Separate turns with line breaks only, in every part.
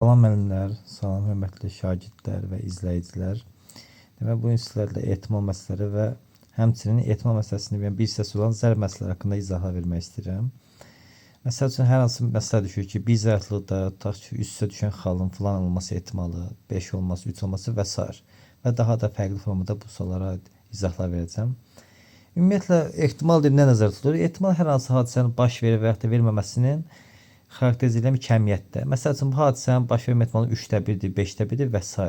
Salam müəllimlər, salam hörmətli şagirdlər və izləyicilər. Demək, bu gün sizlərlə ehtimal məsələləri və həmçinin ehtimal məsələsində bir hissəsi olan zərb məsələləri haqqında izahlar vermək istəyirəm. Məsəl üçün, hər hansı bir məsələ düşür ki, bir zərflilikdə tutaq ki, üst-üstə düşən xalın falan olması ehtimalı, 5 olması, 3 olması və s. və daha da fərqli formada bu suallara izahlar verəcəm. Ümumiyyətlə, ehtimal nə nəzərdə tutulur? Ehtimal hər hansı hadisənin baş verir və ya da verməməsinin xarakterize edilən bir kəmiyyətdir. Məsəl üçün, bu hadisənin baş vermə ehtimalı 3də 1-dir, 5də 1-dir və s.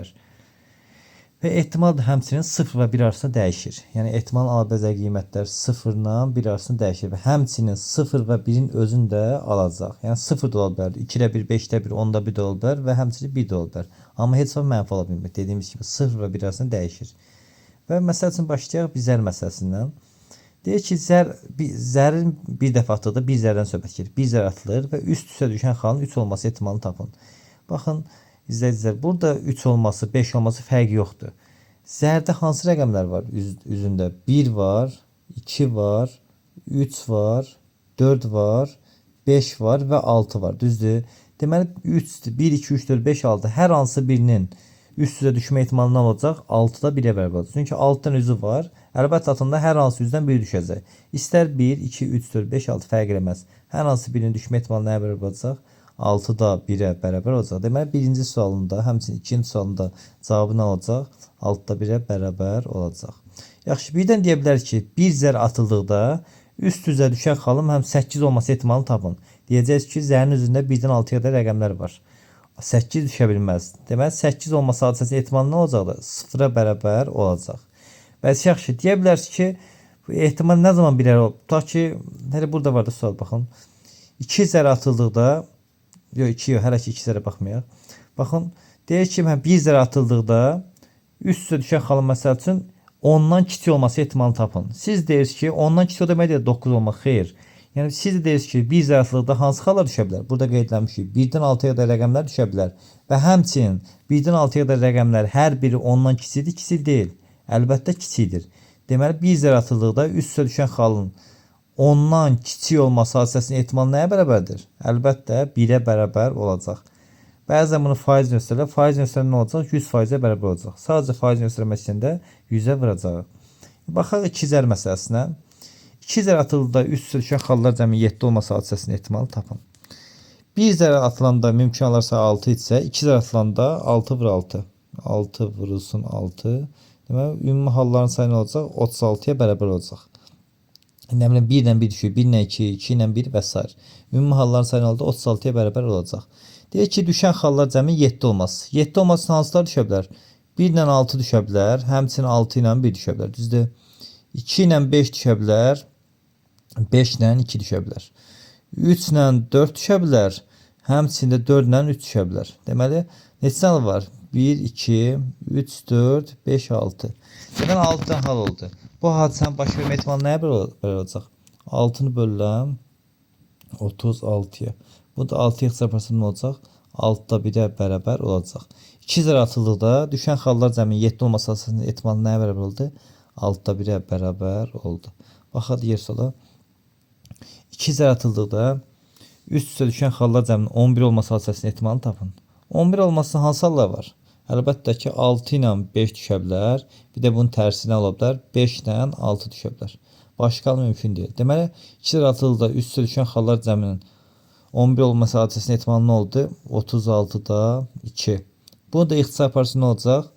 Və ehtimal da həmçinin 0 və 1 arasında dəyişir. Yəni, ehtimalın alabiləcəyi qiymətlər 0 ilə 1 arasında dəyişir və həmçinin 0 və 1-in özünü də alacaq. Yəni, 0 da ola bilər, 2də 1, 5də 1, 10da 1 də ola bilər və həmçinin 1 də ola bilər. Amma heç vaxt mənfi ola bilmir. Dediyimiz kimi 0 və 1 arasında dəyişir. Və məsəl üçün, başlayaq bir zər məsələsindən. Deyir ki, zərin bir dəfə atıldı, bir zərdən söhbət gedir. Bir zər atılır və üst-üstə düşən xalın 3 olması ehtimalını tapın. Baxın, izləyicilər, burada 3 olması, 5 olması fərqi yoxdur. Zərdə hansı rəqəmlər var üzündə? 1 var, 2 var, 3 var, 4 var, 5 var və 6 var. Düzdür? Deməli, 1, 2, 3, 4, 5, 6 hər hansı birinin üst-üstə düşmə ehtimalı nə olacaq? 6-da 1-ə bərabər olacaq. Çünki 6-dan üzü var. Əlbəttə, atında hər hansı üzdən 1 düşəcək. İstər 1, 2, 3, 4, 5, 6 fərq eləməz. Hər hansı birinin düşmə ehtimalı nəyə bərabər olacaq? 6-da 1-ə bərabər olacaq. Deməli, birinci sualında, həmçinin ikinci sualında cavabı nə olacaq? 6-da 1-ə bərabər olacaq. Yaxşı, birdən deyə bilər ki, bir zər atıldıqda üst-üzə düşən xalın həm 8 olması ehtimalını tapın. Deyəcəyiz ki, zərin üzündə 1-dən 6-ya qədər rəqəmlər var. 8 düşə bilməz. Deməli, 8 olması hadisəsinin ehtimalı nə olacaqdır? 0-a bərabər olacaq. Bəs yaxşı, deyə bilərsiniz ki, bu ehtimal nə zaman bilər olub? Tutaq ki, hələ burada var da sual, baxın. 2 zər atıldıqda, yox 2 yox, hələ ki 2 zərə baxmayaq. Baxın, deyək ki, bir zər atıldıqda üst-üstə düşən xalın məsəl üçün 10-dan kiçik olması ehtimalını tapın. Siz deyirsiniz ki, 10-dan kiçik o demək deyil, 9 olmaq, xeyr. Yəni, siz de deyirsiniz ki, bir zər atıldıqda hansı xallar düşə bilər? Burada qeydləmişik, 1-dən 6-ya qədər rəqəmlər düşə bilər. Və həmçinin 1-dən 6-ya qədər rəqəmlər hər biri 10-dan kiçikdir, kiçik deyil. Əlbəttə kiçikdir. Deməli, bir zər atıldıqda üst-üstə düşən xalın 10-dan kiçik olması hadisəsinin ehtimalı nəyə bərabərdir? Əlbəttə 1-ə bərabər olacaq. Bəzən bunu faiz göstərirlər. Faiz göstərən nə olacaq? 100%-ə bərabər olacaq. Sadəcə faiz göstərmək üçün də 100-ə vuracaq. Baxaq 2 zər məsələsinə. 2 zər atıldıqda üst-üstə düşən xallar cəmi 7 olması hadisəsinin ehtimalı tapın. 1 zər atılanda mümkün olarsa 6 isə, 2 zər atılanda 6 vur 6. 6 vurulsun 6. Deməli, ümumi halların sayı nə olacaq? 36-ya bərabər olacaq. Nə bilim, 1-dən 1 düşür, 1-lə 2, 2-lə 1 və s. Ümumi halların sayı nə oldu? 36-ya bərabər olacaq. Deyək ki, düşən xallar cəmi 7 olması. 7 olması hansılar düşə bilər? 1-lə 6 düşə bilər, həmçinin 6-ilə 1 düşə bilər. Düzdür? 2-ilə 5 düşə bilər, 5-lə 2 düşə bilər. 3-lə 4 düşə bilər, həmçində 4-lə 3 düşə bilər. Deməli, neçə hal var? 1, 2, 3, 4, 5, 6. Deməli, 6 hal oldu. Bu hadisənin baş vermə ehtimalı nəyə bərabər olacaq? 6-nı bölürəm 36-ya. Bu da 6-ya ixtisarlarsam nə olacaq? 6-da 1-ə bərabər olacaq. 2 zər atıldıqda düşən xallar cəmi 7 olması əsasında ehtimalı nəyə bərabər oldu? 6-da 1-ə bərabər oldu. Baxaq digər suala. 2 zər atıldıqda üst-üstə düşən xallar cəminin 11 olması hadisəsinin ehtimalını tapın. 11 olmasının hansı hallar var? Əlbəttə ki, 6 ilə 5 düşə bilər. Bir də bunun tərsinə ola bilər. 5 ilə 6 düşə bilər. Başqa mümkün deyil. Deməli, 2 zər atıldıqda üst-üstə düşən xallar cəminin 11 olması hadisəsinin ehtimalı nə oldu? 36-da 2. Bunu da ixtisar parçası nə olacaq?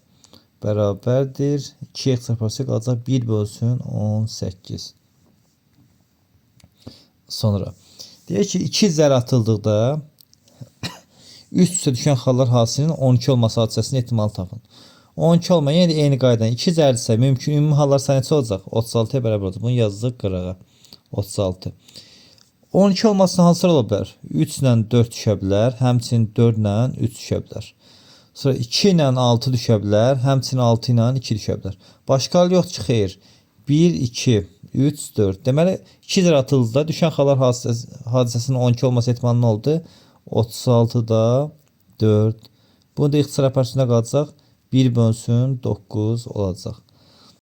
Bərabərdir. 2 ixtisar parçası qalacaq. 1 bölsün 18. Sonra deyək ki, 2 zər atıldıqda üst-üstə düşən xallar hadisəsinin 12 olması hadisəsinin ehtimalı tapın. 12 olmayan, yəni eyni qaydan 2 zərdirsə mümkün ümumi hallar sayı neçə olacaq? 36-ya bərabər olacaq. Bunu yazdıq qırağa. 36. 12 olmasının hansılar ola bilər? 3 ilə 4 düşə bilər, həmçinin 4 ilə 3 düşə bilər. Sonra 2 ilə 6 düşə bilər, həmçinin 6 ilə 2 düşə bilər. Başqa hal yoxdur ki, xeyr. 1, 2, 3, 4. Deməli, 2 zər atıldıqda düşən xallar hadisəsinin 12 olması ehtimalı nə oldu? 36-da 4. Bunu da ixtisar aparıcısında qalacaq. 1 bölsün 9 olacaq.